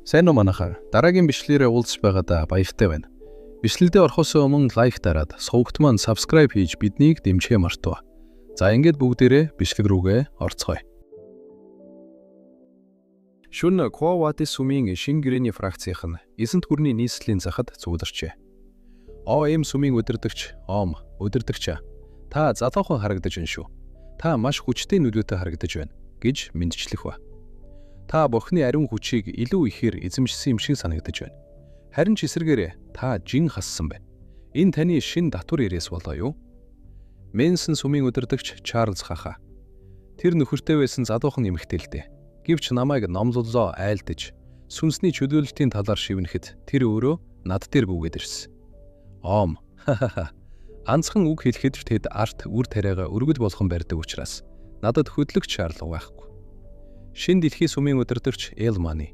Сайн уу манайхаа. Дараагийн бичлэгээрээ уулзж байгаадаа баяртай байна. Бичлэгдээ орохоос өмнө лайк дараад, сувагт маань subscribe хийж биднийг дэмжихээ мартав. За ингээд бүгдээрээ бичлэг рүүгээ орцгоё. Шүн Куавати сумын шин гэрээний фракцийнх нь 9-р гүрний нийслэлийн захад зүүдэрчээ. Эм сумын удирдагч, удирдагч. Та залуухан харагдаж байна шүү. Та маш хүчтэй нүдтэй харагдаж байна гэж мэдчлэх ба. Та Бурхны ариун хүчийг илүү ихээр эзэмшсэн юм шиг санагдаж байна. Харин ч эсэргээрээ та жин хассан байна. Энэ таны шин татвар ирээс болоо юу? Мэнсэн сумын удирдагч Чарлз хаха. Тэр нөхөртэй байсан залуухан эмэгтэй л дээ. Гэвч намайг номлолоо айлдаж, сүнсний чөлөөлөлтийн талаар шивнэхэд тэр өөрөө над дээр гүгээд ирсэн. Анцхан үг хэлэхэд тэд арт үр тариагаа өргөд болгон барьдаг учраас надад хөдлөгч шаардлага байхгүй. Шин дэлхийн сумын удирдагч Элмани.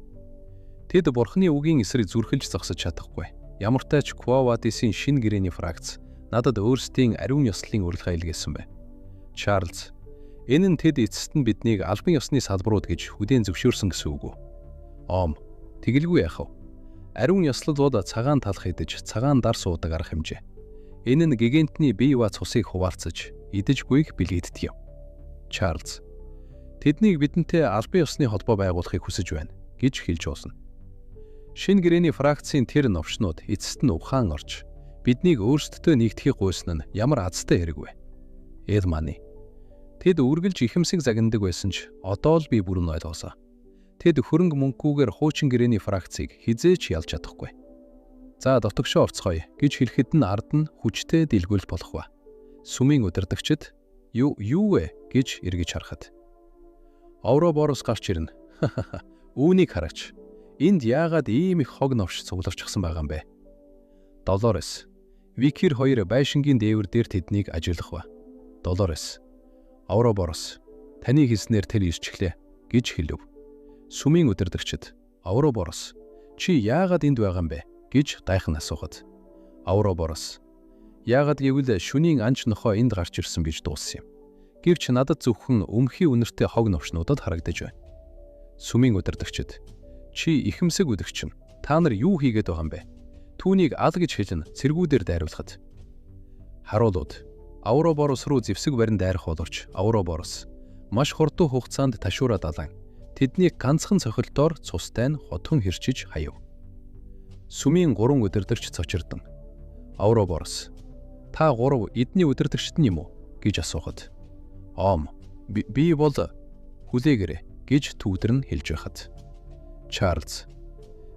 Тэд Бурхны үгийн эсрэг зүрхэлж зогсож чадахгүй. Ямартай ч Куаватисын шин гэрээний фракц надад өөрсдийн ариун ёслолын урилга илгээсэн байна. Чарлз. Энэ нь тэд эцэст нь биднийг албан ёсны салбарууд гэж хүлээн зөвшөөрсөн гэсэн үг үү? Тэгэлгүй яах вэ? Ариун ёслол бол цагаан талх идэж, цагаан дар суудаг арга хэмжээ. Энэ нь гигантны бие ба цусыг хуваалцаж, идэж буйг бэлгэддэг юм. Чарлз. Тэднийг бидэнтэй албан ёсны холбоо байгуулахыг хүсэж байна гэж хэлж уусан. Шин гэрээний фракцийн тэр новшнууд эцэст нь ухаан орж, биднийг өөрсдөдөө нэгтгэхийг гуйсан нь ямар азтай хэрэг вэ? Элмани. Тэд үргэлж ихэмсэг загнадаг байсан ч одоо л би бүрэн ойлгосоо. Тэд хөрөнгө мөнгөгүйгээр хуучин гэрээний фракцийг хизээч ялж чадахгүй. За дотогшоо орцгоё гэж хэлэхэд нь ард нь хүчтэй дэлгүүлэлт болох ба. Сүмийн удирдагчид юу вэ гэж эргэж харахад Ouroboros гарч ирнэ. Үүнийг хараач. Энд яагаад ийм их хог новш цугларчихсан байгаа юм бэ? Долорес. Викир хоёр байшингийн дээвэр дээр тэднийг ажиглах ба. Долорес. Ouroboros. Таны хийснээр тэр ирчихлээ гэж хэлв. Сүмийн удирдагчид Ouroboros. Чи яагаад энд байгаа юм бэ гэж гайхан асуухад. Ouroboros. Яагаад гэвэл шөнийн анч нохоо энд гарч ирсэн гэж дууссан юм. Гэвч надад зөвхөн өмхий үнэртэй хог новшнуудад харагдаж байна. Сүмийн удирдагчид. Чи ихэмсэг үдэгчин. Та нар юу хийгээд байгаа юм бэ? Түүнийг ал гэж хэлэн цэргүүдээр дайруулахад. Харуулууд. Ouroboros руу зэвсэг барин дайрах боловч Ouroboros маш хурдан хугацаанд ташуураад алан тэднийг ганцхан цохилтоор цустай нь хотхон хэрчиж хаяв. Сүмийн 3 удирдагч цочирдан. Ouroboros. Та 3 эдний удирдагчд нь юм уу гэж асуухад. Би бол хүлээгээрэй гэж түүдэр нь хэлж байхад. Чарлз.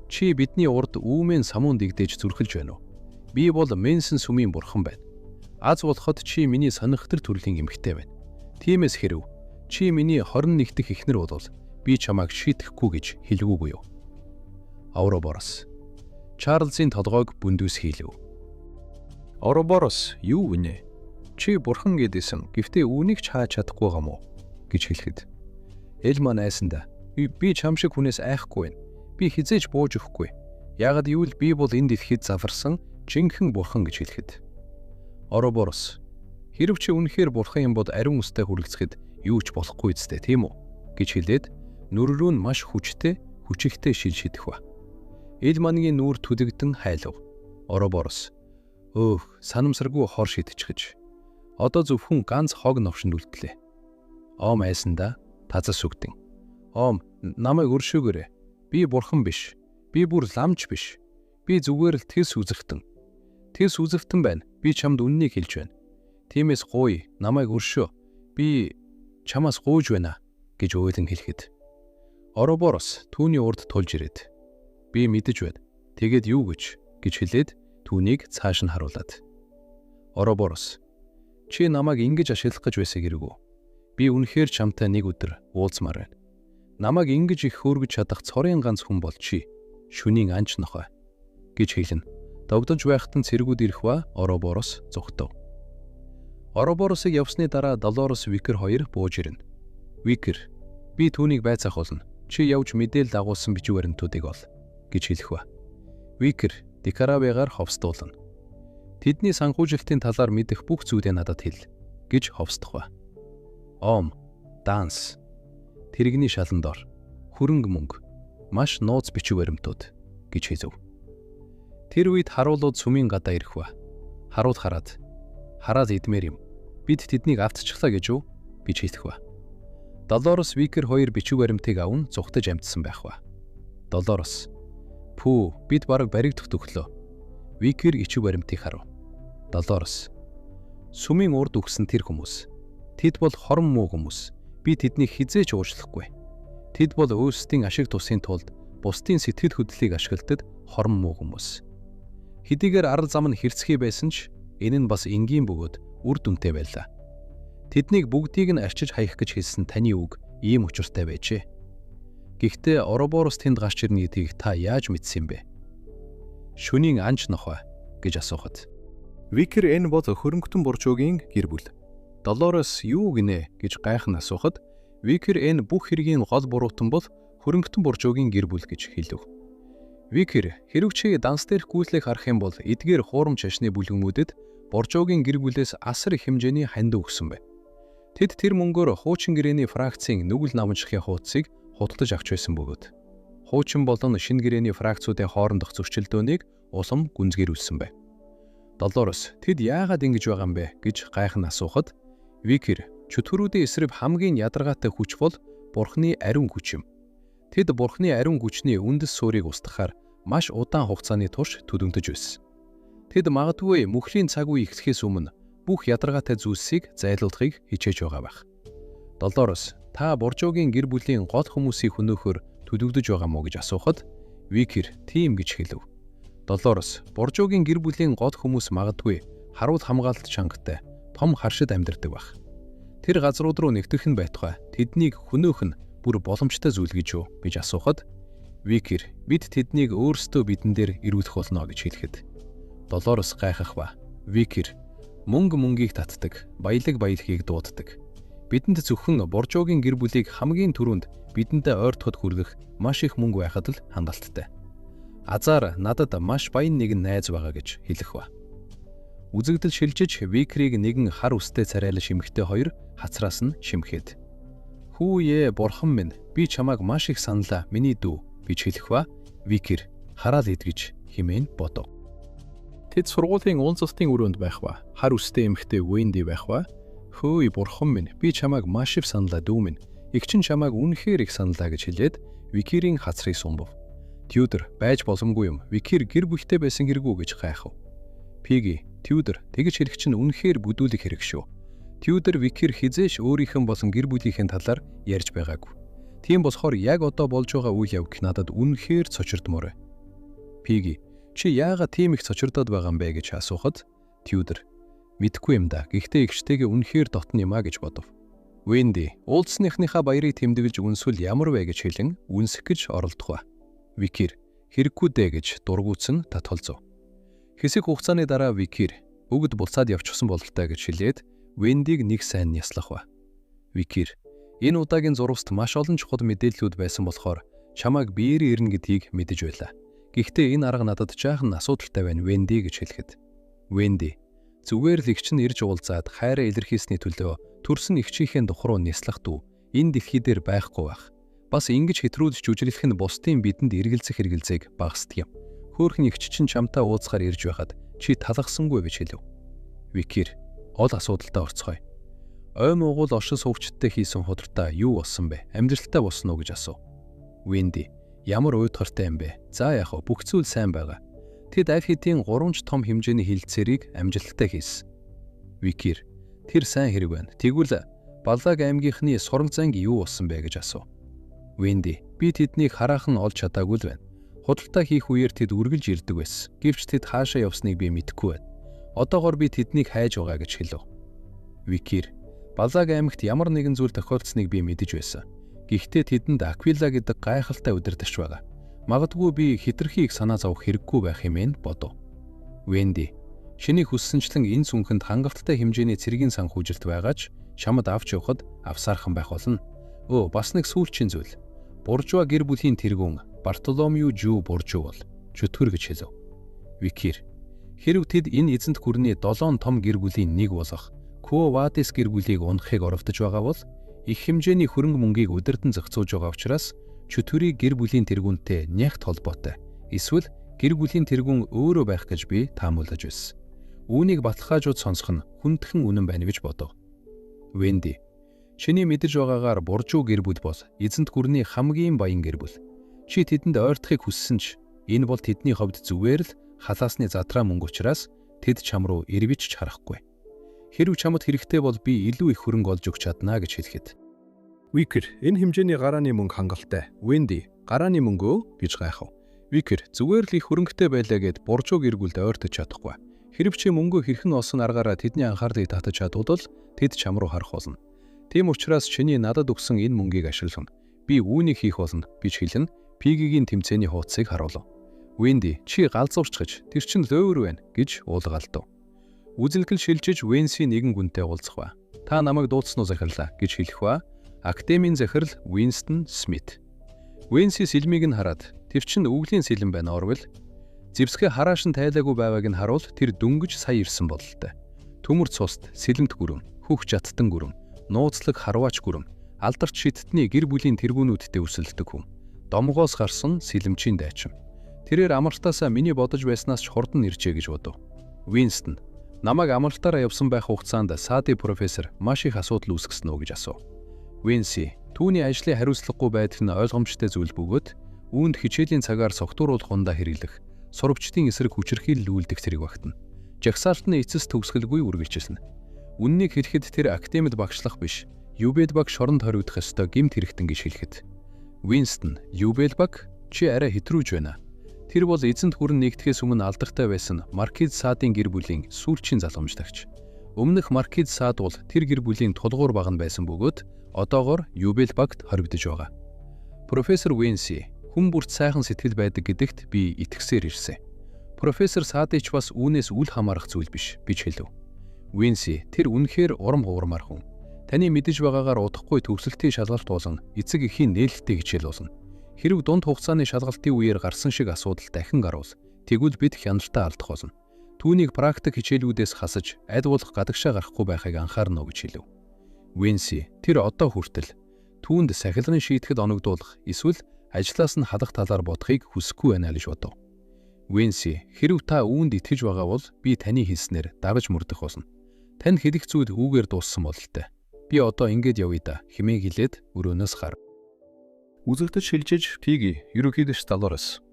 Чи бидний урд үүмэн самуун дэгдэж зүрхэлж байна уу? Би бол Мэнсэн сүмийн бурхан байна. Аз болоход чи миний сонирхтэр төрлийн эмэгтэй байна. Тиймээс хэрв чи миний 21 дэх эхнэр бол би чамайг шийтгэхгүй гэж хэлгүүгүй юу? Ouroboros. Чарлзын толгойг бүндүүс хийлэв. Ouroboros юу винэ? Чи бурхан гэдээсэн гэхдээ үүнийг ч хааж чадахгүй гам уу гэж хэлэхэд. Элма найсанда би чам шиг хүнээс айхгүй байна. Би хизээж бууж өгөхгүй. Яагад ивэл би бол энэ дэлхийд заварсан жинхэнэ бурхан гэж хэлэхэд. Ouroboros. Хэрв чи үнэхээр бурхан юм бол ариун устай хүрэлцэхэд юу ч болохгүй зү тийм үү гэж хэлээд нүр рүү нь маш хүчтэй шилшидэх ба. Элманыгийн нүүр түдэгдэн хайлав. Ouroboros. Санамсаргүй хор шидчихэж. Одоо зөвхөн ганц хог новшинд үлдлээ. Айсанда тазас үгдэн. Намайг өршөөгөөрэй. Би бурхан биш. Би бүр ламч биш. Би зүгээр л тэс үзэгтэн. Тэс үзэгтэн байна. Би чамд үннийг хэлж байна. Тиймээс намайг өршөө. Би чамаас гуйж байна гэж уйлан хэлэхэд. Ouroboros түүний урд тулж ирээд. Би мэдэж байна. Тэгээд юу гэж хэлээд түүнийг цааш нь харуулад. Ouroboros. Чи намайг ингэж ашиглах гэж байсан гэрэгүү. Би үнэхээр чамтай нэг өдөр уулзмаар байна. Намайг ингэж их хөөргөж чадах цорын ганц хүн бол чи, шөнийн анч нохой гэж хэлнэ. Догдож байхад нь цэргүүд ирэх ба Ouroboros зүгтв. Ouroboros-ыг явсны дараа Долорес Викир хоёр бууж ирнэ. Викир, би түүнийг байцаах болно. Чи явж мэдээлэл дагуулсан бичиг баримтуудыг ол гэж хэлэх ба. Викир Дикаравигаар ховсдуулна. Тэдний санхүүжилтийн талаар мэдэх бүх зүйлээ надад хэл гэж ховсдох ба. Данс. Тэрэгний шалан дор. Хөрөнгө мөнгө. маш нууц бичиг баримтууд гэж хэлв. Тэр үед харуулууд сүмийн гадаа ирэх ба. Харуул хараад идмээр юм. Бид тэднийг автчихлаа гэж хэлэх ба. Долорос Викер 2 бичиг баримтыг аван зүгтэж амтсан байх ба. Долорос: "Пүү, бид бараг баригдах төглөө." Викер ичиг баримтыг харав. Долорос: "Сүмийн урд үгсэн тэр хүмүүс. Тэд бол хорон муу хүмүүс. Би тэднийг хизээж уучлахгүй. Тэд бол өөрсдийн ашиг тусын тулд бусдын сэтгэл хөдлөлийг ашигладаг хорон муу хүмүүс. Хэдийгээр арал зам нь хэрцгий байсан ч энэ нь бас энгийн бөгөөд үр дүнтэй байлаа. Тэднийг бүгдийг нь арчиж хаях гэж хэлсэн таны үг ийм учиртай байжээ. Гэхдээ Ороборос тэнд гарч ирнэ гэдгийг та яаж мэдсэн бэ?" Шөнийн анч нохой гэж асуухад. Викер энэ бол хөрөнгөтөн буржуугийн гэр бүл. Долорос юу гинэ гэж гайхан асуухад Викер энэ бүх хэргийн гол буруутан бол хөрөнгөтөн буржуугийн гэр бүл гэж хэлв. Викер хэрв чи данс дээрх гүйцлийг харах юм бол эдгээр хуурамч шашны бүлгэнүүдэд буржуугийн гэр бүлээс асар их хэмжээний ханд өгсөн бай. Тэд тэр мөнгөөр хуучин гэрээний фракцийн нүгэл намжихын хуудсыг худалдаж авч байсан бөгөөд хуучин болон шинэ гэрээний фракцуудын хоорондох зөрчилдөөнийг улам гүнзгийрүүлсэн бай. Долорос тэд яагаад ингэж байгаа юм бэ гэж гайхан асуухад Викер чөтгөрүүдийн эсрэг хамгийн ядаргаатай хүч бол Бурхны ариун хүч юм. Тэд Бурхны ариун хүчний үндэс суурийг устгахаар маш удаан хугацааны турш төдөндөж байсан. Тэд магадгүй мөхлийн цаг үе эхлэхээс өмнө бүх ядаргаатай зүйлсийг зайлуулахыг хичээж байгаа байх. Долорос та буржуугийн гэр бүлийн гол хүмүүсийг хөнөөхөөр төлөвлөж байгаа мó гэж асуухад Викер тийм гэж хэлв. Долорос буржуугийн гэр бүлийн гол хүмүүс магадгүй харуул хамгаалалт чангатай том харшид амьдардаг байх. Тэр газрууд руу нэвтрэх нь байтугай тэднийг хөнөөх нь бүр боломжтой зүйл гэж асуухад Викер бид тэднийг өөрсдөө бидэн дээр ирүүлэх болно гэж хэлэхэд Долорос гайхах ба. Викер мөнгийг татдаг, баялагийг дууддаг. Бидэнд зөвхөн буржуугийн гэр бүлийг хамгийн түрүүнд бидэндээ ойртоход хүргэх маш их мөнгө байхад л хандлттай. Азар надад маш баян нэгэн найз байгаа гэж хэлэх ба. Үзэгдэл шилжиж Викерийг нэгэн хар үстэй царайлан шимхтэй хоёр хацраас нь шимхэд. "Хүүе, бурхан минь, би чамайг маш их саналаа, миний дүү" гэж хэлэх ба. Викер хараал идгэж химэн бодов. Тэд сургуулийн унцастын өрөөнд байх ба. Хар үстэй эмэгтэй Венди байх ба. "Хөөе, бурхан минь, би чамайг маш их саналаа дүү минь. Игч нь чамайг үнэхээр их саналаа" гэж хэлээд Викерийн хацрыг сумбав. Тьюдер байж боломгүй юм. Викер гэр бүлтэй байсан хэрэггүй гэж гайхав. Пиги: "Тьюдер тэгж хэлэх чинь үнэхээр бүдүүлэх хэрэг шүү. Тьюдер Викер хизээш өөрийнхэн болон гэр бүлийнхэн талаар ярьж байгаагүй. Тийм болохоор яг одоо болж байгаа үйл явдал надад үнэхээр цочирдмоор. Пиги: "Чи яагаад тийм их цочирдоод байгаа юм бэ?" гэж асуухад Тьюдер: "Мэдгүй юм да. Гэхдээ ихчтэйгээ үнэхээр дотн юм а" гэж бодов. Венди уулзсныхныхаа баярыг тэмдэглэж үнсвэл ямар вэ гэж хэлэн үнсэх гэж оролдох ба. Викер: "Хэрэггүй дээ" гэж дургуутсан татгалзав. Хэсэг хугацааны дараа Викер өгд буцаад явчихсан бололтой гэж хэлээд Вендиг нэг сайн няслах ба. Викер: "Энэ удаагийн зурваст маш олон чухал мэдээллүүд байсан болохоор чамайг биеэр ирнэ гэдгийг мэдэж байлаа. Гэхдээ энэ арга надад жаахан асуудалтай байна Венди" гэж хэлэхэд Венди: "Зүгээр л игч нь ирж уулзаад хайраа илэрхийлсний төлөө төрсөн игчийнхээ духруу няслах дүү энэ дэлхий дээр байхгүй байх. Бас ингэж хэтрүүлж жүжиглэх нь бусдын бидэнд эргэлзэх багасдаг юм. Хөөхн игч чинь чамтай уулзахаар ирж байхад чи талхсангүй гэж хэлв." Викер: "Ол асуудалтай орцгоё. Ой муугул оршин суугчдтай хийсэн худалдаа юу болсон бэ? Амьдралтай болсон уу гэж асуув. Венди: "Ямар уйтгартай юм бэ? За яах вэ? Бүх зүйл сайн байгаа. Тэд аль хэдийн 3 том хэмжээний хилцээрийг амжилттай хийсэн." Викер: "Тэр сайн хэрэг байна. Тэгвэл Баллаг аймгийнхны сураг занг юу болсон бэ гэж асуув. Венди: "Би тэднийг хараахан олж чадаагүй л байна. Худалдаа хийх үеэр тэд үргэлж ирдэг байсан. Гэвч тэд хаашаа явсныг би мэдэхгүй байна. Одоогоор би тэднийг хайж байгаа" гэж хэлв. Викер: "Баллаг аймагт ямар нэгэн зүйл тохиолдсныг би мэдэж байсан. Гэхдээ тэдэнд Аквила гэдэг гайхалтай удирдагч байгаа. Магадгүй би хитрхи их санаа зовох хэрэггүй байх хэмээн бодов." Венди: "Шиний хүссэнчлэн энэ сүнхэнд хангалттай хэмжээний цэргийн санхүүжилт байгаа ч чамд авч явахад авсаархан байх болно. Бас нэг сүүлчийн зүйл. Буржуа гэр бүлийн тэргүүн Бартоломею Жүү буржуу бол чөтгөр" гэж хэлв. Викер: "Хэрв тэд энэ эзэнт гүрний 7 том гэр бүлийн нэг болох Кво Вадис гэр бүлийг унахыг оролдож байгаа бол их хэмжээний хөрөнгө мөнгийг удирдан зохицуулж байгаа учраас чөтгөрийн гэр бүлийн тэргүүнтэй нягт холбоотой. Эсвэл гэр бүлийн тэргүүн өөрөө байх гэж би таамаглаж байсан. Үүнийг баталгаажууд сонсох нь хүндхэн үнэн байна гэж бодов. Венди, чиний мэдэж байгаагаар буржуу гэр бүл бол эзэнт гүрний хамгийн баян гэр бүл. Чи тэдэнд ойртохыг хүссэн ч энэ бол тэдний хувьд зүгээр л халаасны задраа мөнгө учраас тэд чам руу эрвэж ч харахгүй. Хэрв чамд хэрэгтэй бол би илүү их хөрөнгө олж өгч чадна гэж хэлэхэд. Викер, энэ хэмжээний гарааны мөнгө хангалттай. Венди, гарааны мөнгөө гэж гайхав. Викер, зүгээр л их хөрөнгөтэй байлаа гэд буржуу гэр бүлд ойртож чадахгүй. Хэрв чи мөнгөө хэрхэн олсон аргаараа тэдний анхаарлыг татаж чадвал тэд чам руу харах болно. Тийм учраас чиний надад өгсөн энэ мөнгийг ашиглана. Би үүнийг хийх болно гэж хэлэн Пигийн тэмцээний хуудсыг харуулв. Венди, чи галзуурчгаж тэр чин лөөвөр байна гэж уулгаалдав. Үзэлгэл шилжиж Венси нэгэн гүнтэй уулзах ба. Та намайг дуудсан уу захирлаа гэж хэлэх ба. Академийн захирал Винстон Смит. Венси сэлмийг нь хараад тэр чин өвглийн сэлэн байна орвол зэвсгээ харааш нь тайлаагүй байгааг нь харуул тэр дөнгөж сая ирсэн бололтой. Төмөр цуст, сэлэмт гүрэм, хөх жаттан гүрэм, нууцлаг харваач гүрэм, алдарч шиттний гэр бүлийн тэргүүнүүдтэй өсөлддөг хүн. Домгоос гарсан сэлэмчийн дайчин. Тэрээр амралтаасаа миний бодож байснаас ч хурдан иржээ гэж бодов. Винстон, намайг амралтаараа явсан байх хугацаанд Сади профессор маш их асуудал үүсгэсэн үү гэж асуув. Винси, түүний ажлын хариуцлагагүй байдал нь ойлгомжтой зүйл бөгөөд үүнд хичээлийн цагаар согтууруулах ундаа хэрэглэх, сурвчдын эсрэг хүчирхийлэл үйлдэх зэрэг багтана. Жагсаалтны эцэс төгсгөлгүй үргэлжилнэ. Үннийг хэлэхэд тэр академид багшлах биш, Юбед баг шоронд хоригдох ёстой гэмт хэрэгтэн гэж хэлэхэд. Винстон, Юбед баг чи арай хэтрүүж байна. Тэр бол эзэнт гүрэн нэгдэхээс өмнө алдартай байсан Маркиз Садын гэр бүлийн сүүлчийн залгамжлагч. Өмнөх Маркиз Сад бол тэр гэр бүлийн тулгуур баг нь байсан бөгөөд одоогоор Юбед багт хоригдож байгаа. Профессор Винси, хүн бүрт сайхан сэтгэл байдаг гэдэгт би итгэсээр ирсэн. Профессор Садыч бас үүнээс үл хамаарах зүйл биш гэж хэлв. Винси, тэр үнэхээр урам хугармаар хүн. Таны мэдэж байгаагаар удахгүй төвсөлтийн шалгалт болон эцэг эхийн нээлттэй хичээл болно. Хэрв дунд хугацааны шалгалтын үеэр гарсан шиг асуудал дахин гарвал тэгвэл бид хяналтаа алдах болно. Түүнийг практик хичээлүүдээс хасаж аль болох гадагшаа гарахгүй байхыг анхаарна гэж хэлв. Винси, тэр одоо хүртэл түүнд сахилгын шийтгэд оногдуулах эсвэл ажлаас нь халах талаар бодохыг хүсэхгүй байна гэж бодов. Винси, хэрв та үүнд итгэж байгаа бол би таны хэлснээр дагаж мөрдөх болно. Танд хэлэх зүйл үүгээр дууссан бололтой. Би одоо ингэж явъя да хэмээн хэлээд өрөөнөөс гар. Үзэгдэж шилжиж Пиги ерөнхийдөөс Долорес.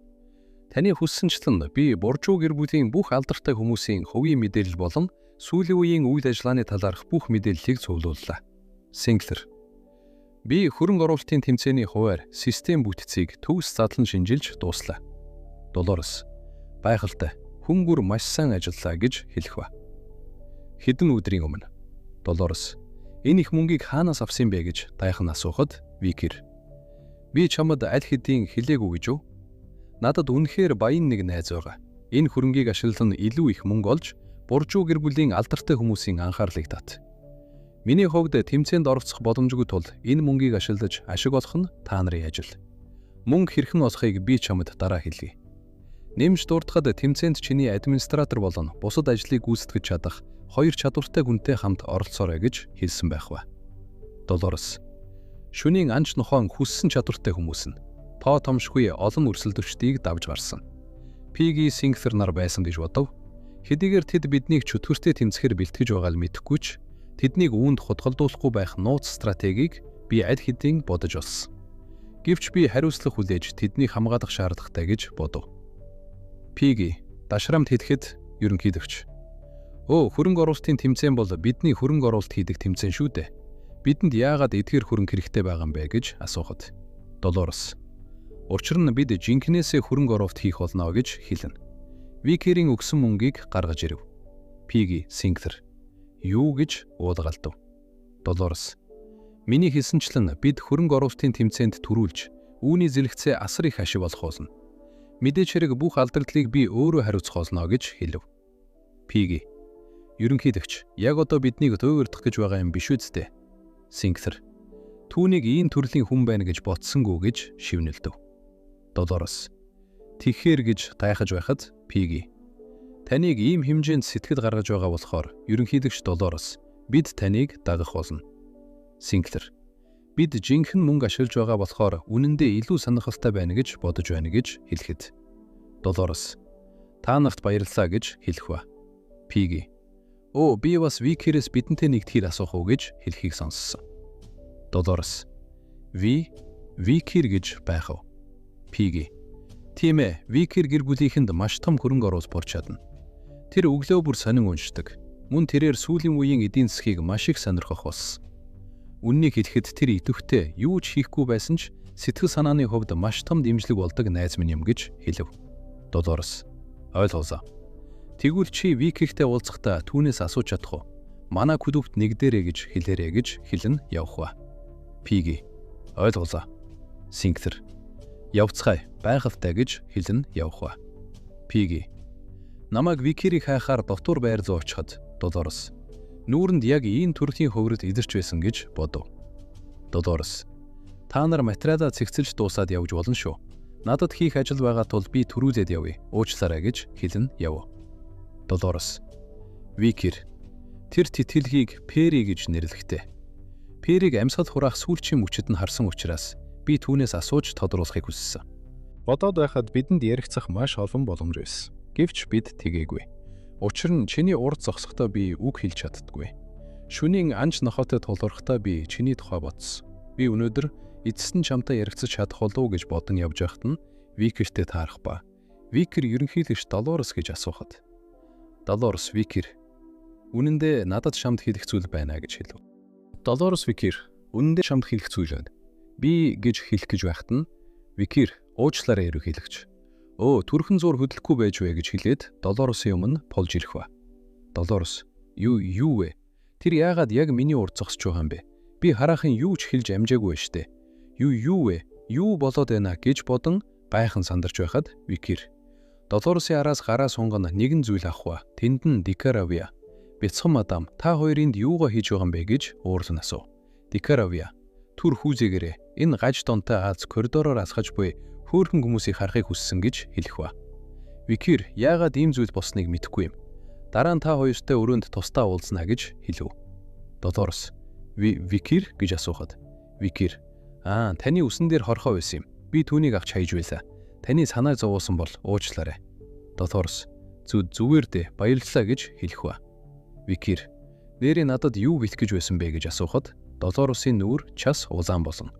Таны хүссэнчлэн би буржуу гэр бүлийн бүх алдартай хүмүүсийн хувийн мэдээлэл болон сүүлийн үеийн үйл ажиллагааны талаарх бүх мэдээллийг цуглууллаа. Синклер. Би хөрөнгө оруулалтын тэмцээний хуваар систем бүтцийг төгс задлан шинжилж дууслаа. Долорес. Гайхалтай. Хүн бүр маш сайн ажиллаа гэж хэлэх ба. Хэдэн өдрийн өмнө. Долорес. Энэ их мөнгийг хаанаас авсан бэ гэж дайхан асуухад Викер. Би чамд аль хэдийн хэлээгүй гэж үү? Надад үнэхээр баян нэг найз байгаа. Энэ хөрөнгийг ашиглан илүү их мөнгө олж буржуу гэр бүлийн алдартай хүмүүсийн анхаарлыг тат. Миний хувьд тэмцээнд оролцох боломжгүй тул энэ мөнгийг ашиглаж ашиг олох нь та нарын ажил. Мөнгө хэрхэн олохыг би чамд дараа хэлье. Нэмж дурдахад тэмцээнд чиний администратор болон бусад ажлыг гүйцэтгэж чадах хоёр чадвартай хүнтэй хамт оролцоорой гэж хэлсэн байх ба. Долорес. Шөнийн анч нохоон хүссэн чадвартай хүмүүс нь тоо томшгүй олон өрсөлдөгчдийг давж гарсан. Пиги Синклер нар байсан гэж бодов. Хэдийгээр тэд биднийг чөтгөртэй тэмцэхээр бэлтгэж байгаа л мэдэхгүй ч тэднийг үүнд хутгалдуулахгүй байх нууц стратегийг би аль хэдийн бодож олсон. Гэвч би хариуцлага хүлээж тэднийг хамгаалах шаардлагатай гэж бодов. Пиги дашрамд хэлэхэд ерөнхийлөгч. Хөрөнгө оруулалтын тэмцээн бол бидний хөрөнгө оруулалт хийдэг тэмцээн шүү дээ. Бидэнд яагаад эдгээр хөрөнгө хэрэгтэй байгаа юм бэ гэж асуухад. Долорес. Учир нь бид жинкнээсээ хөрөнгө оруулалт хийх болно гэж хэлнэ. Викерийн өгсөн мөнгийг гаргаж ирэв. Пиги Синклер. Юу гэж уулгаалдав. Долорес. Миний хэлсэнчлэн бид хөрөнгө оруулалтын тэмцээнд төрүүлж, үүний зэрэгцээ асар их ашиг олох болно. Мэдээч хэрэг бүх алдардлыг би өөрөө хариуцах болно гэж хэлв. Пиги. Ерөнхийлөгч, яг одоо биднийг дуугардах гэж байгаа юм биш үсттэй. Синклер. Түүнийг ийм төрлийн хүн байна гэж бодсонгүй гэж шивнэлдэв. Долорес. Тэгэхээр гэж гайхаж байхад Пиги. Таныг ийм хэмжээнд сэтгэл гаргаж байгаа болохоор ерөнхийлөгч Долорес, бид таныг дагах болно. Синклер. бид жинхэнэ мөнгө ашиглаж байгаа болохоор үнэндээ илүү сонирхолтой байна гэж бодож байна гэж хэлэхэд. Долорес та нарт баярлалаа гэж хэлэх ба. Пиги оо би бас Викерээс бидэнтэй нэгдэхийг асуух уу гэж хэлхийг сонссон. Долорес Викер гэж байх уу? Пиги тийм ээ, Викер гэр бүлийнхэнд маш том хөрөнгө оруулж болж чадна. Тэр өглөө бүр сонин уншдаг. Мөн тэрээр сүүлийн үеийн эдийн засгийг маш их сонирхох болсон. Үннийг хэлэхэд тэр идэвхтэй юу ч хийхгүй байсан ч сэтгэл санааны хувьд маш том дэмжлэг болдог найз минь юм гэж хэлв. Долорес ойлголоо. Тэгвэл чи Викертэй уулзахдаа түүнээс асууж чадах уу? Манай клубт нэгдэрэй гэж хэлээрэй гэж хэлэн явах ба. Пиги ойлголоо. Синклер явцгаая байгальтай гэж хэлэн явах ба. Пиги намайг Викерийг хайхаар дотор байр зуу очиход Долорес нүүрэнд яг ийм төрлийн хөврөд идэрч байсан гэж бодов. Долорес та нар материалаа цэгцэлж дуусаад явж болно шүү. Надад хийх ажил байгаа тул би төрүүлээд явъя. Уучлаарай гэж хэлэн яв. Долорес Викер тэр тэтгэлгийг Пери гэж нэрлэхтэй. Периг амьсгал хураах сүүлчийн мөчөд нь харсан учраас би түүнээс асууж тодруулахыг хүссэн. Бодоод байхад бидэнд яригцах маш олон боломж байсан. Гэвч бид тэгээгүй. Учир нь чиний урд зогсохдоо би үг хэлж чаддаггүй. Шөнийн анж нохоотой тулгархдаа би чиний тухай бодсон. Би өнөөдөр эцэст нь чамтай яригцаж чадах болов уу гэж бодон явж байхад нь Викертэй таарах ба. Викер ерөнхийлөгч Долорес гэж асуухад. Долорес Викер үнэндээ надад шамд хэлэх зүйл байна гэж хэлв. Долорес Викер үнэндээ шамд хэлэх зүйл байна. Би гэж хэлэх гэж байхад нь Викер уучлаарай ерөнхийлөгч. Түрхэн зур хөдлөхгүй байж вэ гэж хэлээд Долоресын өмнө полж ирэх ба. Долорес юу вэ? Тэр яагаад яг миний урд зогсож байгаа юм бэ? Би харахын юу ч хэлж амжаагүй штэ. Юу вэ? Юу болоод байна гэж бодон гайхан сандарч байхад Викер Долоресын араас гараа сунгана нэгэн зүйл авах ба. Тэнд нь Дикаравиа бяцхан мадам та хоёрынд юугаа хийж байгаа юм бэ гэж уурлан асуув. Дикаравиа түр хүүзээгээрээ энэ гаж донтой Аз коридороор асгаж буй хөөрхөн хүмүүсийг харахыг хүссэн гэж хэлэх ба. Викер яагаад ийм зүйл болсныг мэдэхгүй юм. Дараа нь та хоёртой өрөөнд тусдаа уулзнаа гэж хэлв. Долорес Викер гэж асуухад Викер таны үсэн дээр хорхоо байсан юм. Би түүнийг авч хайж байлаа. Таны санаа зовоосон бол уучлаарай. Долорес зүгээр дээ баярлалаа гэж хэлэх ба. Викер нэрээ надад юу бэлэх гэж байсан бэ гэж асуухад Долоресын нүүр час улаан болсон.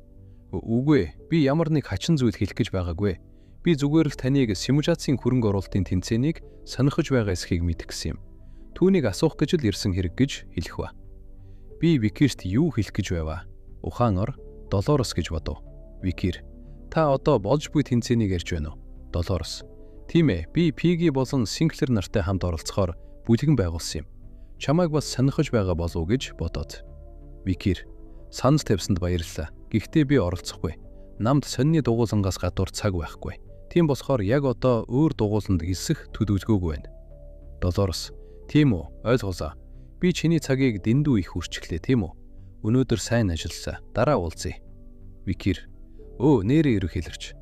Үгүй би ямар нэг хачин зүйл хэлэх гэж байгаагүй. Би зүгээр л таныг симуляцийн хөрөнгө оруулалтын тэнцээнийг сонирхож байгаа эсхийг мэдэх гэсэн юм. Түүнийг асуух гэж л ирсэн хэрэг гэж хэлэх ба. Би Викерт юу хэлэх гэж байваа? Ухаан ор Долорес гэж бодов. Викер та одоо болж буй тэнцээнийг ярьж байна уу? Долорес тийм ээ, би Пиги болон Синклер нартай хамт оролцохоор бүлгэн байгуулсан юм. Чамайг бас сонирхож байгаа болов уу гэж бодоод. Викер санал тавьсанд баярлалаа. Гэхдээ би оролцохгүй. Намд сонины дугуулангаас гадуур цаг байхгүй. Тийм болохоор яг одоо өөр дугууланд гисэх төдөлгөөгүй байна. Долорес тийм үү, ойлголоо. Би чиний цагийг дэндүү их хүрчглээ, тийм үү? Өнөөдөр сайн ажилласаа. Дараа уулзъя. Викер нэрээ ерөнхийлөгч.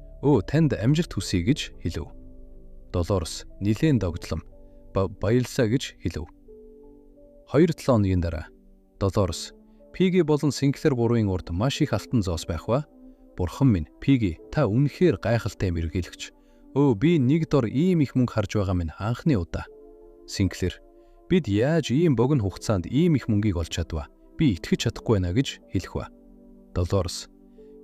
Танд амжилт хүсье гэж хэлв. Долорес нилээн догтлом баярлалаа гэж хэлв. 2-7 хоногийн дараа Долорес Пиги болон Синклер буруугийн урд маш их алтан зоос байх ба. Бурхан минь, Пиги та үнэхээр гайхалтай юм ерөнхийлөгч. Би нэг дор ийм их мөнгө харж байгаа минь анхны удаа. Синклер бид яаж ийм богино хугацаанд ийм их мөнгийг олж чадваа? Би итгэж чадахгүй байна гэж хэлэх ба. Долорес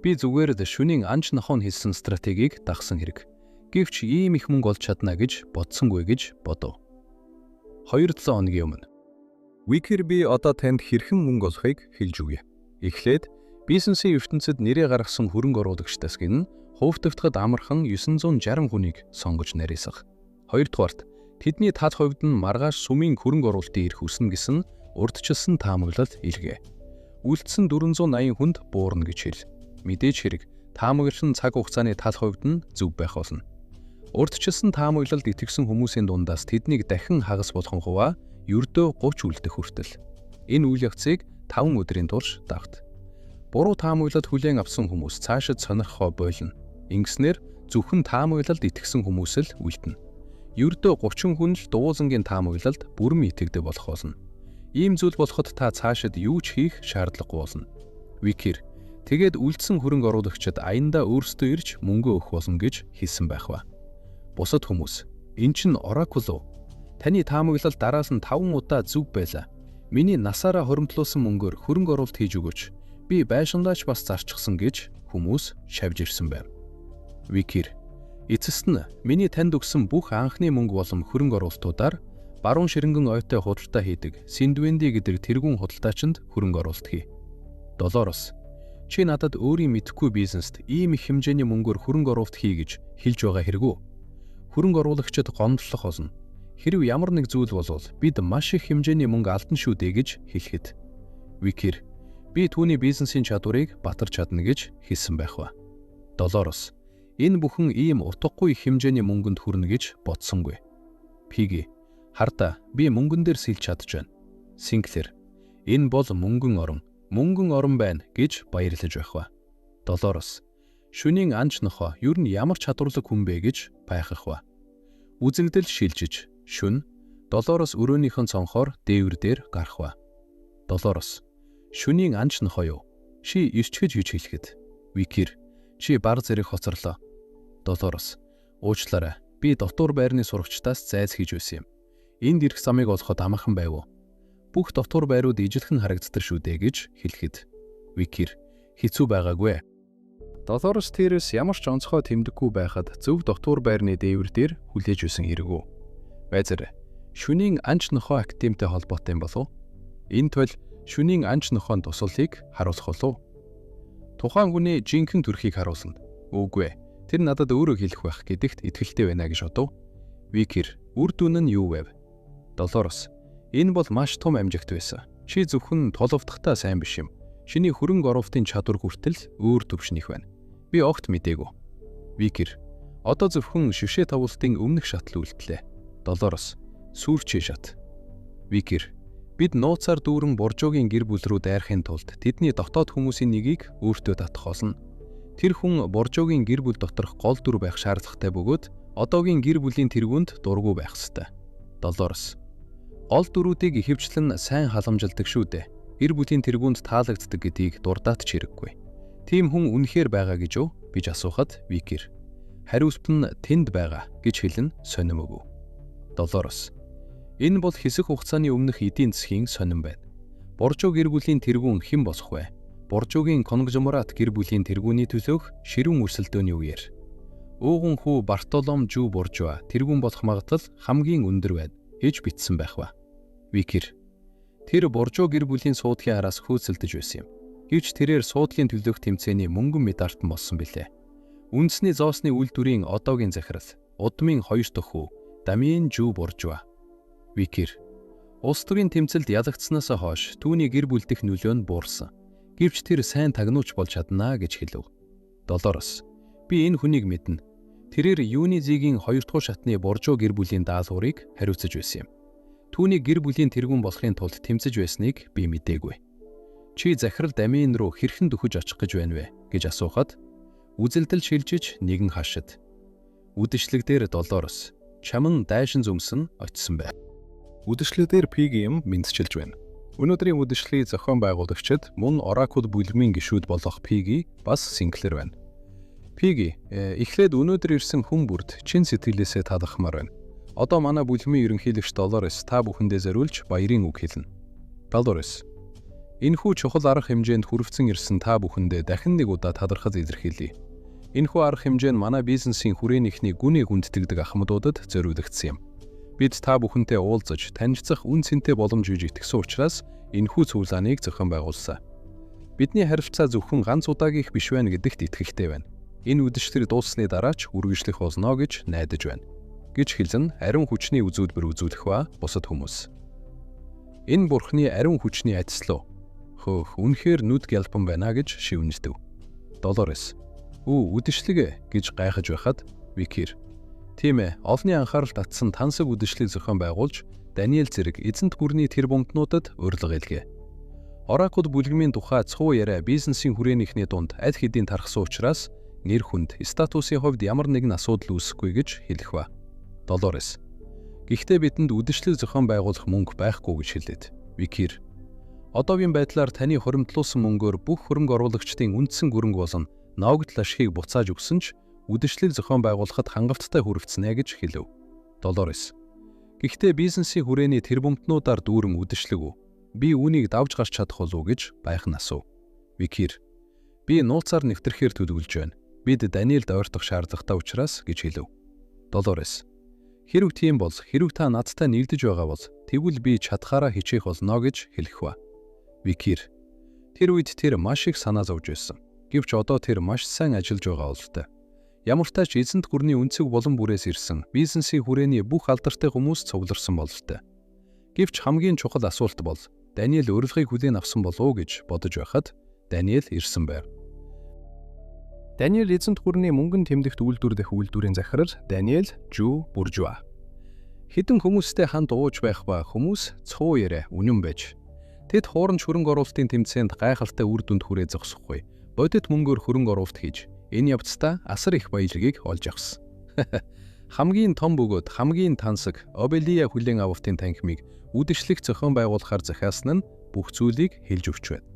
би зүгээр л шөнийн анж нохоо хэлсэн стратегийг дагсан хэрэг. Гэвч ийм их мөнгө олж чадна гэж бодсонгүй гэж бодов. 2-7 хоногийн өмнө Викер би одоо танд хэрхэн мөнгө олохыг хэлж өгье. Эхлээд бизнесийн ертөнцид нэрээ гаргасан хөрөнгө оруулагчдаас гин хувьтөвтгöd амархан 960 хүнийг сонгож нарийсах. Хоёрдугаарт тэдний тал хувьд нь маргааш сүмийн хөрөнгө оруулалтын эрх үснэ гэсэн урдчилсан таамаглал илгээ. Үлдсэн 480 хүнд буурна гэж хэл. Мэдээж хэрэг таамаглалын цаг хугацааны тал хувьд нь зөв байх болно. Урдчилсан таамаглалд итгэсэн хүмүүсийн дундаас тэднийг дахин хагас болгон хуваа ердөө 30 үлдэх хүртэл. Энэ үйл явцыг 5 өдрийн турш давт. Буруу таамаглалд хүлээн авсан хүмүүс цаашид сонирхохоо болно. Ингэснээр зөвхөн таамаглалд итгэсэн хүмүүс л үлдэнэ. Ердөө 30 хүн л дуулангийн таамаглалд бүрэн итгэдэг болох болно. Ийм зүйл болоход та цаашид юу ч хийх шаардлагагүй болно. Викер Тэгээд үлдсэн хөрөнгө оруулагчид аяндаа өөрсдөө ирж мөнгө өгөх болно гэж хэлсэн байх ба. Бусад хүмүүс эн чинь оракул уу? Таны таамаглал дараас нь 5 удаа зөв байлаа. Миний насаараа хоримтлуулсан мөнгөөр хөрөнгө оруулалт хийж өгөөч. Би байшиндаач бас зарчихсан гэж хүмүүс шавж ирсэн байв. Викир: эцэст нь миний танд өгсөн бүх анхны мөнгө болон хөрөнгө оруулалтуудаар баруун ширэнгэн ойтой худалдаа хийдэг Синдвенди гэдэг тэргүүн худалдаачинд хөрөнгө оруулалт хий. Долорос: чи надад өөрийн мэдхгүй бизнест ийм их хэмжээний мөнгөөр хөрөнгө оруулалт хий гэж хэлж байгаа хэрэггүй. Хөрөнгө оруулагчид гомдлох болно. Хэрв ямар нэг зүйл болвол бид маш их хэмжээний мөнгө алдна шүү дээ гэж хэлэхэд Викир: би түүний бизнесийн чадварыг батарч чадна гэж хэлсэн байх ба. Долорос: энэ бүхэн ийм утгагүй их хэмжээний мөнгөнд хүрнэ гэж бодсонгүй. Пиги: хардаа би мөнгөн дээр сэлж чадж байна. Синклер: энэ бол мөнгөн орон байна гэж баярлаж байх ба. Долорос: шөнийн анч нохоо ер нь ямар чадварлаг хүн бэ гэж байхах ба. Үзэгдэл шилжиж шүн Долорос өрөөнийхэн цонхоор дээвэр дээр гарах ба. Долорос: шөнийн анч нохоо юу? Чи ирчгэж гэж хэлэхэд Викир: чи бар зэрэг хоцорлоо. Долорос: уучлаарай. Би дотор байрны сурагчдаас зайз хийж байсан юм. Энд ирэх замыг олоход амархан байв уу? Бүх дотор байрууд ижилхэн харагддаг шүү дээ гэж хэлэхэд Викир: хэцүү байгаагүй. Долорос тэрээс ямар ч онцгой тэмдэггүй байхад зөв дотор байрны дээвэр дээр хүлээж өсөн хэрэггүй. Байзар: шөнийн анч нохоо актемтэй холбоотой юм болов уу? Энэ тул шөнийн анч нохооны туслалыг харуулах болов уу? Тухайн хүний жинхэнэ төрхийг харуулна. Үгүй ээ. Тэр надад өөрөө хэлэх байх гэдэгт итгэлтэй байна гэж бодов. Викир: үр дүн нь юу вэ? Долорос: энэ бол маш том амжилт байсан. Чи зөвхөн толовдохтой сайн биш юм. Чиний хөрөнгө оруулалтын чадвар хүртэл өөр төвшнийх байна. Би огт мдээгүй. Викир: одоо зөвхөн шишээ тавуултын өмнөх шатал үлдлээ. Долорос: сүүрчээ шат. Викир: бид нууцаар дүүрэн Боржогийн гэр бүл рүү дайрахын тулд тэдний дотоод хүмүүсийн нэгийг өөртөө татах болно. Тэр хүн Боржогийн гэр бүл доторх гол дүр байх шаардлагатай бөгөөд одоогийн гэр бүлийн тэргуунд дургүй байх ёстой. Долорос: гол дүрүүдийг ихэвчлэн сайн халамжилдаг шүү дээ. Гэр бүлийн тэргуунд таалагддаг гэдгийг дурдаад ч хэрэггүй. Тийм хүн үнэхээр байгаа гэж юу гэж асуухад Викир: хариулт нь тэнд байгаа гэж хэлэн сонирмоогүй. Долорос: энэ бол хэсэг хугацааны өмнөх эдийн засгийн сонин байна. Боржоо гэр бүлийн тэргүүн хэн босох вэ? Боржоогийн конгжоморат гэр бүлийн тэргүүний төлөөх ширүүн өрсөлдөөний үеэр. Ууган хүү Бартолом Жүү Боржоо тэргүүн болох магадлал хамгийн өндөр байна гэж бичсэн байх ба. Викир: тэр Боржоо гэр бүлийн суудгийн араас хөөцөлдөж байсан юм. Гэвч тэрээр суудлын төлөөх тэмцээний мөнгөн медальтан болсон билээ. Үндэсний зоосны үйлдвэрийн одоогийн захирал, удмын 2 дахь хүү Дамиен Жүү Боржоо. Викир: улс төрийн тэмцэлд ялагдсанаас хойш түүний гэр бүлдэх нөлөө нь буурсан. Гэвч тэр сайн тагнууч болж чаднаа гэж хэлв. Долорос: би энэ хүнийг мэднэ. Тэрээр Юнизигийн 2 дахь шатны Боржоо гэр бүлийн даалгаврыг хариуцаж байсан юм. Түүний гэр бүлийн тэргүүн болохын тулд тэмцэж байсныг би мэдээгүй. Чи захирал Дамиен руу хэрхэн дөхөж очих гэж байна вэ гэж асуухад үзэлдэл шилжиж нэгэн хашид. Үдэшлэг дээр Долорос: чаман дайшин зүмсэн очсон бай. Үдэшлэг дээр Пиги юм мэдчилж байна. Өнөөдрийн үдэшлэгийг зохион байгуулагчид мөн оракул бүлгмийн гишүүд болох Пиги бас Синклер байна. Пиги эхлээд өнөөдөр ирсэн хүн бүрд чин сэтгэлээсээ талархмаар байна. Одоо манай бүлгмийн ерөнхийлөгч Долорес та бүхэндээ зориулж баярын үг хэлнэ. Долорес: энэхүү чухал арга хэмжээнд хүрэгцэн ирсэн та бүхэндээ дахин нэг удаа талархал илэрхийлье. Энэхүү арга хэмжээ нь манай бизнесийн хүрээнийхний гүнийг хүндэтгдэг ахмадуудад зориулагдсан юм. Бид та бүхэнтэй уулзаж, танилцах үн цэнтэй боломж үйж итгэсэн учраас энэхүү цуглааныг зохион байгуулсан. Бидний харилцаа зөвхөн ганц удаагийнх биш байна гэдэгт итгэлтэй байна. Энэ үдэшлэг дууссаны дараа ч үргэлжлэх болно гэж найдаж байна. Гэж хэлэн ариун хүчний үзүүлбэр үзүүлэх ба бусад хүмүүс. Энэ бурхны ариун хүчний адислуу. Хөөх, үнэхээр нүд гялбан байна гэж шивнэлдэв. Долорес: үдэшлэг гэж гайхаж байхад Викир: тийм ээ, олонний анхаарал татсан тансаг үдэшлэг зохион байгуулж Даниэл зэрэг эзэнт гүрний тэр бомтнуудад урилга илгээ. Оракул бүлгмийн тухай цуу яриа бизнесийн хүрээнийхний дунд аль хэдийн тархсан учраас нэр хүнд, статусын хувьд ямар нэгэн асуудал үүсэхгүй гэж хэлэх ба. Долорес: гэхдээ бидэнд үдэшлэг зохион байгуулах мөнгө байхгүй гэж хэлээд Викир: Одоогийн байдлаар таны хуримтлуулсан мөнгөөр бүх хөрөнгө оруулагчдын үндсэн гүрэнг болон ноогдол ашигыг буцааж өгсөн ч үдэшлэг зохион байгуулахад хангалттай хүрэгцэнэ гэж хэлв. Долорес. Гэхдээ бизнесийн хүрээний тэр бомтнуудаар дүүрэн үдэшлэг үү? Би үүнийг давж гарч чадах болов уу гэж байхан асуув. Викир. Би нууцаар нэвтрэхээр төлөвлөж байна. Бид Даниэлд ойртох шаардлагатай учраас гэж хэлв. Долорес. Хэрв тийм бол хэрв та надтай нэгдэж байгаа бол тэгвэл би чадхаараа хичээх болно гэж хэлэх ба. Викир. Тэр үед тэр маш их санаа зовж байсан. Гэвч одоо тэр маш сайн ажиллаж байгаа бололтой. Ямартай ч эзэнт гүрний үнцэг болон бүрээс ирсэн бизнесийн хүрээний бүх алдартай хүмүүс цугларсан бололтой. Гэвч хамгийн чухал асуулт бол Даниэл урилгыг хүлээн авсан болов уу гэж бодож байхад Даниэл ирсэн байв. Даниэл эзэнт гүрний мөнгөн тэмдэгт үйлдвэр дэх үйлдвэрийн захирал Даниэл Жу Буржуа. Хэдэн хүмүүстэй хамт ууж байх ба хүмүүс цуу ярэ үнэн байж. Тэд хуурамч хөрөнгө оруулалтын тэмцээнд гайхалтай үр дүнд хүрээ зогсохгүй. Бодит мөнгөөр хөрөнгө оруулалт хийж энэ явцдаа асар их баялагийг олж авсан. Хамгийн том бөгөөд хамгийн тансаг Обелия хүлээн авалтын танхимыг үдэшлэх зохион байгуулахаар захиасан нь бүх зүйлийг хэлж өгч байна.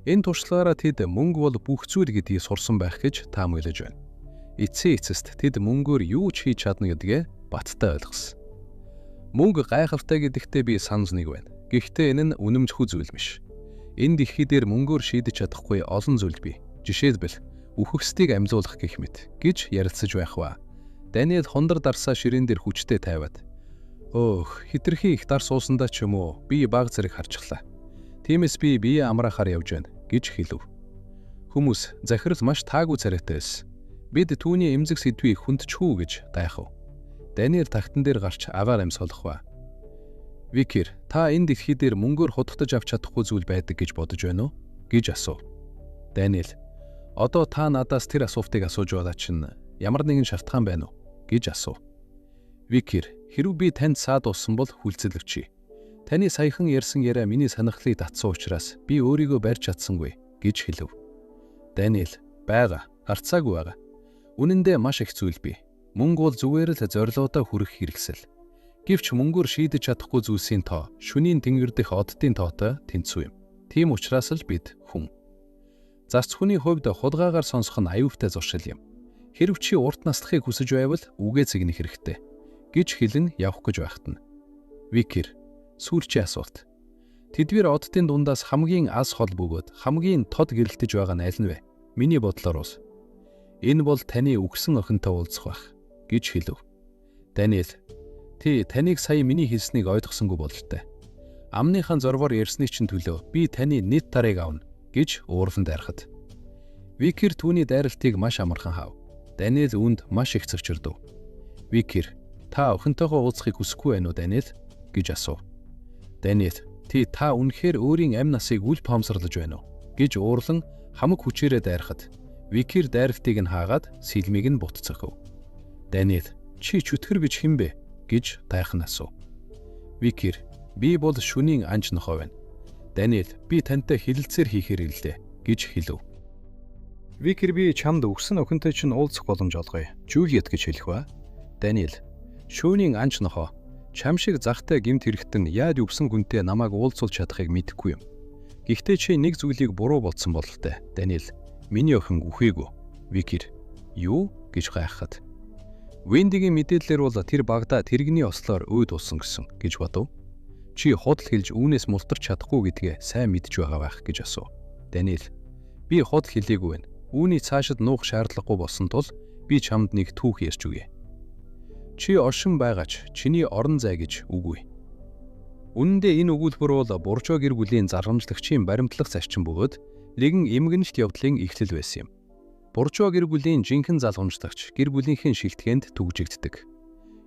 Энэ туршлагаараа тэд мөнгө бол бүх зүйл гэдгийг сурсан байх гэж таамаглаж байна. Эцсийн эцэст тэд мөнгөөр юу ч хийж чадна гэдгээ баттай ойлгосон. Мөнгө гайхалтай гэдэгтээ би санаж нэг байна. Гэхдээ энэ нь үнэмшгүй зүйл биш. Энэ дэлхий дээр мөнгөөр шийдэж чадахгүй олон зүйл бий. Жишээлбэл үхэгсдийг амьлуулах гэх мэт гэж ярилцаж байх ба. Даниэл хондар дарсаа ширээн дээр хүчтэй тавиад "Өөх, хитрхи их дар суусандаа ч юм уу би баг зэрэг харчихлаа. Тиймээс би бие амраахаар явж байна" гэж хэлв. Хүмүүс захирал маш таагүй царайтай байсан. Бид түүний эмзэг сэдвийг хүндчихүү гэж гайхав. Даниэл тагтан дээр гарч агаар амьсгалах ба. Викир, та энэ дэлхий дээр мөнгөөр худалдаж авч чадахгүй зүйл байдаг гэж бодож байна уу? гэж асуув. Даниэл, одоо та надаас тэр асуултыг асууж байгаа чинь ямар нэгэн шалтгаан байна уу? гэж асуув. Викир, хэрв би танд саад болсон бол хүлцэлвчий. Таны саяхан ярьсан яриа миний сонирхлыг татсан учраас би өөрийгөө барьж чадсангүй гэж хэлв. Даниэл, байгаа, гарцаагүй байгаа. Үнэн дээр маш их зүйл бий. Мөнгө бол зүгээр л зорилгоодоо хүрэх хэрэгсэл. Гэвч мөнгөөр шийдэж чадахгүй зүйлсийн тоо шөнийн тэнгэр дэх оддын тоотой тэнцүү юм. Тийм учраас л бид хүн. Зарц хүний хувьд хулгайгаар сонсох нь аюултай зуршил юм. Хэрв чи урт наслахыг хүсэж байвал үгээ цэгнэх хэрэгтэй гэж хэлэн явах гэж байхад нь. Викир, сүүлчийн асуулт. Тэдгээр оддын дундаас хамгийн аз хол бөгөөд хамгийн тод гэрэлтэж байгаа нь аль нь вэ? Миний бодлоор бол энэ бол таны үгсэн охинтой уулзах байх гэж хэлв. Даниэл, таныг сая миний хэлснийг ойлгосонгүй бололтой. Амныхан зорвоор ярьсны чинь төлөө би таны нийт тарыг авна гэж уурлан дайрахад. Викир түүний дайралтыг маш амархан хаав. Даниэл үүнд маш их цогцордов. Викир, та охинтойгоо уулзахыг хүсэхгүй байна уу Даниэл гэж асуув. Даниэл, та үнэхээр өөрийн амь насыг үл тоомсорлож байна уу гэж уурлан хамаг хүчээрээ дайрахад Викир дайралтыг нь хаагаад сэлмийг нь бутцахв. Даниэл, чи чөтгөр бич хэн бэ гэж тайхан асуув. Викир, би бол шөнийн анж нохой байна. Даниэл, би тантай хэлэлцээр хийхээр илдэ гэж хэлв. Викир, би чамд өгсөн охинтой чинь уулзах боломж олгоё. Жулиет гэж хэлэх ба. Даниэл, шөнийн анж нохой, чам шиг захтай гэмт хэрэгтэн яаж өвсөн хүнтэй намайг уулзуулж чадахыг мэдэхгүй юм. Гэхдээ чи нэг зүйлийг буруу бодсон бололтой. Даниэл, миний охин үхээгүй. Викир, юу гэж гайхахад. Вендигийн мэдээллээр бол тэр Багдад тэрэгний ослоор өөд болсон гэсэн гэж бодов. Чи худал хэлж үүнээс мултарч чадахгүй гэдгээ сайн мэдж байгаа байх гэж асуув. Даниэл, би худал хэлээгүй байна. Үүний цаашид нуух шаардлагагүй болсон тул би чамд нэг түүх ярьж өгье. Чи оршин байгаач чиний орон зай гэж үгүй. Үнэн дээр энэ өгүүлбэр бол Буржуа гэр бүлийн заргамжлагчийн баримтлах зарчим бөгөөд нэгэн эмгэнэлт явдлын эхлэл байсан юм. Буржуа гэр бүлийн жинхэнэ залгамжлагч гэр бүлийнхэн шилтгэнд түгжигддэг.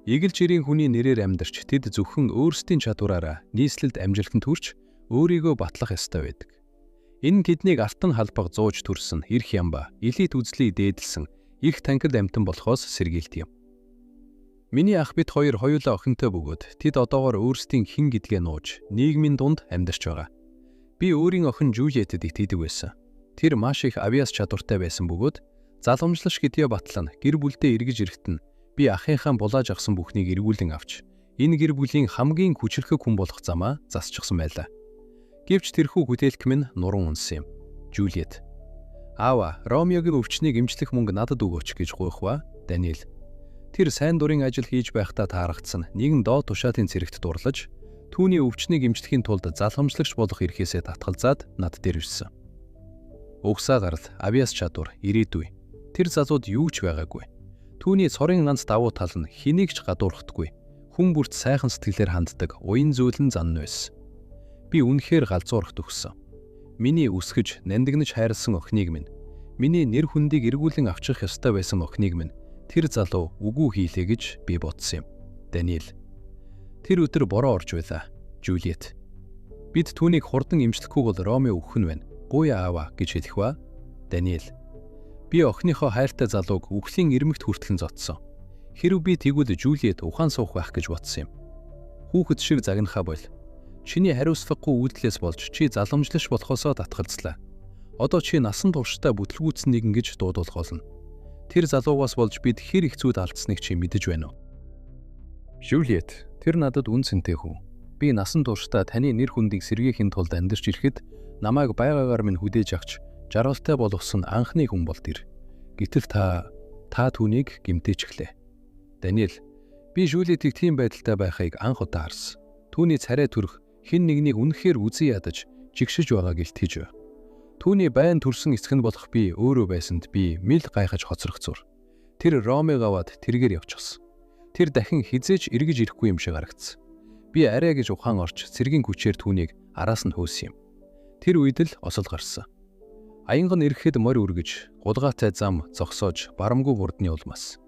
Игэл жирийн хүний нэрээр амьдарч тэд зөвхөн өөрсдийн чадвараараа нийслэлд амжилтанд хүрч өөрийгөө батлах ёстой байдаг. Энэ тэднийг алтан халбаг зууж төрсөн эрх ямба, элит үзлийг дээдэлсэн их танхил амьтан болохоос сэргийлт юм. Миний ах бид хоёр хоёулаа охинтой бөгөөд тэд одоогоор өөрсдийн хэн гэдгээ нууж нийгмийн дунд амьдарч байгаа. Би өөрийн охин Жулиетэд итгэдэг байсан. Тэр маш их авиас чадвартай байсан бөгөөд залгамжлаш гэдгээ батлан гэр бүлдээ эргэж ирэхтэн би ахынхаа булааж авсан бүхнийг эргүүлэн авч энэ гэр бүлийн хамгийн хүчрхэг хүн болох замаа засчихсан байлаа. Гэвч тэрхүү хүлээлт минь нуран унсан юм. Жюльет. Аава, Ромеогийн өвчнийг эмчлэх мөнгө надад өгөөч гэж гуйх ба. Даниэл. Тэр сайн дурын ажил хийж байхдаа таарагдсан нэгэн доод тушаалын цэрэгт дурлаж, түүний өвчнийг эмчлэхийн тулд залхамжлагч болох эрхээсээ татгалзаад над дээр ирсэн. Угсаа гарал, авиас чадвар, ирээдүй. Тэр залууд юу ч байгаагүй. Түүний цорын ганц давуу тал нь хэнийг ч гадуурхдаггүй. Хүн бүрт сайхан сэтгэлээр ханддаг уян зөөлөн зан байсан. Би үнэхээр галзуурхад өгсөн. Миний үсгэж, нандинаж хайрласан охиныг минь, миний нэр хүндийг эргүүлэн авчих ёстой байсан охиныг минь тэр залуу үгүй хийлээ гэж би бодсон юм. Даниэл. Тэр өдөр бороо орж байлаа. Жюльет. Бид түүнийг хурдан эмчлэхгүй бол Ромео өгөх нь байна. Гуя аава гэж хэлэх ба. Даниэл. Би охиныхоо хайртай залууг үхлийн ирмэгт хүртэлэн зодсон. Хэрв би тэгвэл Жюльет ухаан суух байх гэж бодсон юм. Хүүхэд шиг загнахаа бол. Чиний хариуцлагагүй үйлдэлээс болж чи заламжлагч болохоосоо татгалзлаа. Одоо чи насан туршдаа бүтлгүүцсэн нэгэн гэж дуудуулах болно. Тэр залуугаас болж бид хэр их зүйл алдсныг чи мэдэж байна уу? Жюльет, тэр надад үн цэнтэй хүн. Би насан туршдаа таны нэр хүндийг сэргээхийн тулд амьдарч ирэхэд намайг байгаагаар минь хүдээж авч жаргалтай болгосон анхны хүн бол тэр. Гэтэл та түүнийг гэмтээчихлээ. Даниэл, би Жюльетийг тийм байдалтай байхыг анх удаа харсан. Түүний царай төрх хэн нэгнийг үнэхээр үзэн ядаж жигшиж байгааг илтгэж. Түүний байн төрсөн эсэх нь болох би өөрөө байсанд би мэл гайхаж хоцрогцуур. Тэр Ромеог аваад тэргээр явчихсан. Тэр дахин хизээж эргэж ирэхгүй юм шиг харагдсан. Би арай гэж ухаан орч цэргийн хүчээр түүнийг араас нь хөөсөн юм. Тэр үед л осол гарсан. Аянга нь ирэхэд морь үргэж, гулгаатай зам зогсоож барамгүй хурдны улмаас.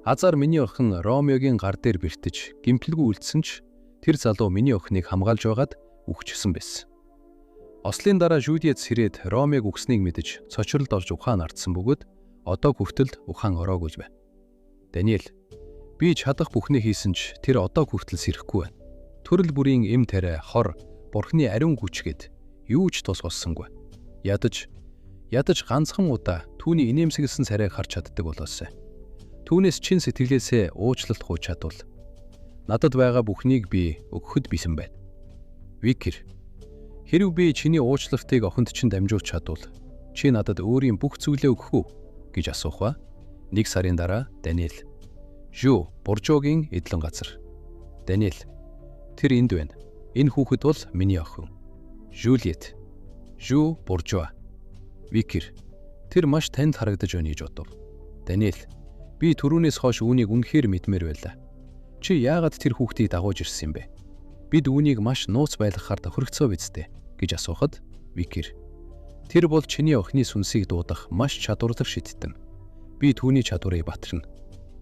Азар миний охин Ромеогийн гар дээр бэртэж гимтэлгүй үлдсэн ч тэр залуу миний охиныг хамгаалж байгаад үхчихсэн байсан. Ослын дараа Жюльет сэрээд Ромеог үгснийг мэдэж цочролд орж ухаан ардсан бөгөөд одоо хүртэл ухаан ороогүй л байна. Даниэл, би чадах бүхнээ хийсэн ч тэр одоо хүртэл сэрэхгүй байна. Төрөл бүрийн эм тариа, хор, бурхны ариун хүчгээд юу ч тус болсонгүй. Ядаж ганцхан удаа түүний инээмсэглсэн царайг харж чаддаг болоосай. Түүнээс чин сэтгэлээсээ уучлалт гуйж чадвал надад байгаа бүхнийг би өгөхөд бисэн байна. Викер, хэрв би чиний уучлалтыг охинд чинь дамжуулж чадвал чи надад өөрийн бүх зүйлээ өгөх үү гэж асуух ба. 1 сарын дараа Даниэл. Жүү, Буржогийн эдлэн газар. Даниэл. Тэр энд байна. Энэ хүүхэд бол миний охин. Жюльет. Жүү, Буржо. Викер. Тэр маш танд харагдаж байна гэж бодов. Даниэл. Би түрүүнээс хойш үүнийг үнэхээр мэдмээр байлаа. Чи яагаад тэр хүүхдийг дагуулж ирсэн юм бэ? Бид үүнийг маш нууц байлгахаар тохирогцоо бидтэй гэж асуухад Викер. Тэр бол чиний охины сүнсийг дуудах маш чадварлаг шиттэн. Би түүний чадварыг батарна.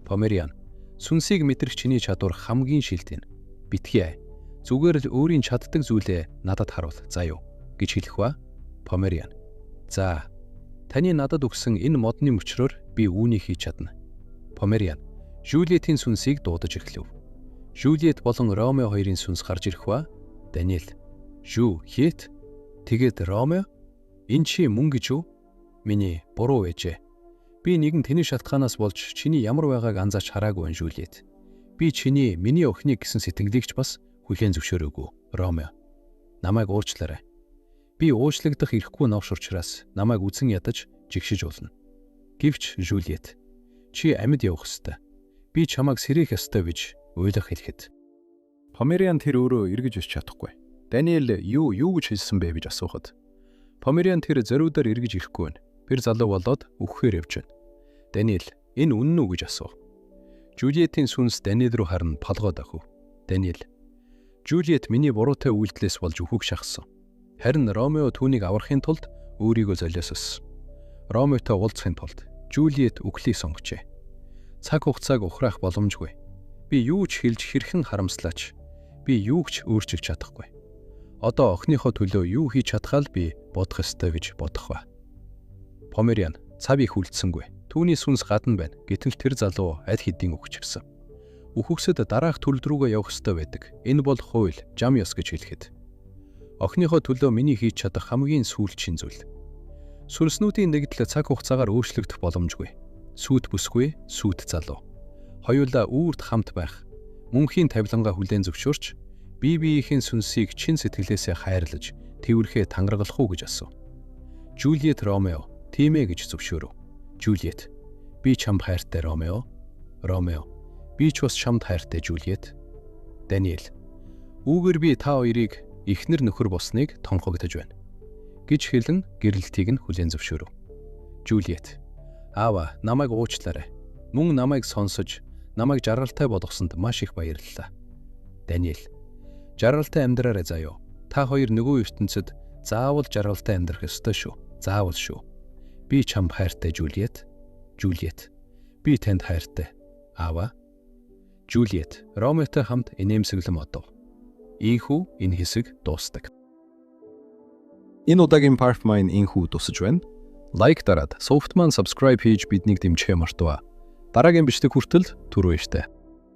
Помериан. Сүнсийг мэдрэх чиний чадвар хамгийн шилдэг. Битгий. Зүгээр л өөрийн чаддаг зүйлээ надад харуул. За юу гэж хэлэх ба. Помериан. За. Таны надад өгсөн энэ модны мөчрөөр би үүнийг хийж чадна. Помериан. Жюльетийн сүнсийг дуудаж эхлэв. Жюльет болон Ромео хоёрын сүнс гарч ирэх ба. Даниэл. Жюльет. Тэгээд Ромео? Энэ чи мөн гэж юу? Миний буруу ээжээ. Би нэгэн тэний шалтгаанаас болж чиний ямар байгааг анзаарч хараагүй байна, Жюльет. Би миний охиныг гэсэн сэтгэлийг ч бас хүлээн зөвшөөрөөгүй, Ромео. Намайг уучлаарай. Би уучлагдах эрхгүй новш учраас намайг үзэн ядаж жигшиж болно. Гэвч Жюльет, чи амьд явах ёстой. Би чамайг сэрэх ёстой гэж уйлах хэлэхэд. Помериан тэр өөрөө эргэж ич чадахгүй. Даниэл юу гэж хэлсэн бэ гэж асуухад. Помериан тэр зориудаар эргэж ирэхгүй байна. Тэр залуу болоод өгөхээр явж байна. Даниэл, энэ үнэн үү гэж асуув. Жюльетийн сүнс Даниэл руу харин толгойд ахив. Даниэл. Жюльет миний буруутай үйлдэлээс болж үхэх шахсан. Харин Ромео түүнийг аврахын тулд өөрийгөө золиоссон. Ромеотой уулзахын тулд Жюльет үхлийг сонгожээ. Цаг хугацааг ухраах боломжгүй. Би юу ч хэлж хэрхэн харамслаач. Би юу ч өөрчилж чадахгүй. Одоо охиныхоо төлөө юу хийж чадхаа л би бодох ёстой гэж бодох ба. Помериан, цав их үлдсэнгүй. Түүний сүнс гадна байна. Гэтэл тэр залуу аль хэдийн өгчихсэн. Үхэгсэд дараах төрөл рүүгээ явах ёстой байдаг. Энэ бол хууль, жам ёс гэж хэлэхэд. Охиныхоо төлөө миний хийж чадах хамгийн сүүлчийн зүйл. Сүнснүүдийн нэгдэл цаг хугацаагаар өөрчлөгдөх боломжгүй. Сүйт бүсгүй, сүйт залуу. Хоёулаа үүрд хамт байх. Мөнхийн тавилангаа хүлээн зөвшөөрч, бие биеийн сүнсийг чин сэтгэлээсээ хайрлаж, тэвэрхээ тангаргалах уу гэж асуув. Жюльет Ромео тийм ээ гэж зөвшөөрөв. Жюльет би чамд хайртай Ромео. Ромео би ч бас чамд хайртай Жюльет. Даниэл үүгээр би та хоёрыг эхнэр нөхөр болсныг тонхогдож байна гэж хэлэн гэрэлтийг нь хүлээн зөвшөөрөв. Жюльет аава намайг уучлаарай. Мөн намайг сонсож намайг жаргалтай болгосонд маш их баярлалаа. Даниэл жаргалтай амьдраарай заяа. Та хоёр нөгөө ертөнцид заавал жаргалтай амьдрах ёстой шүү. Заавал шүү. Би чамд хайртай Жюльет. Жюльет би танд хайртай аава. Жюльет Ромеотой хамт инээмсэглэн одов. Ийхүү энэ хэсэг дуустдаг. Энэ удаагийн Part Mine ийхүү дуусаж байна. Лайк дараад, Softman subscribe хийж биднийг дэмжихээ мартаваа. Дараагийн бичлэг хүртэл түрүү иштэй.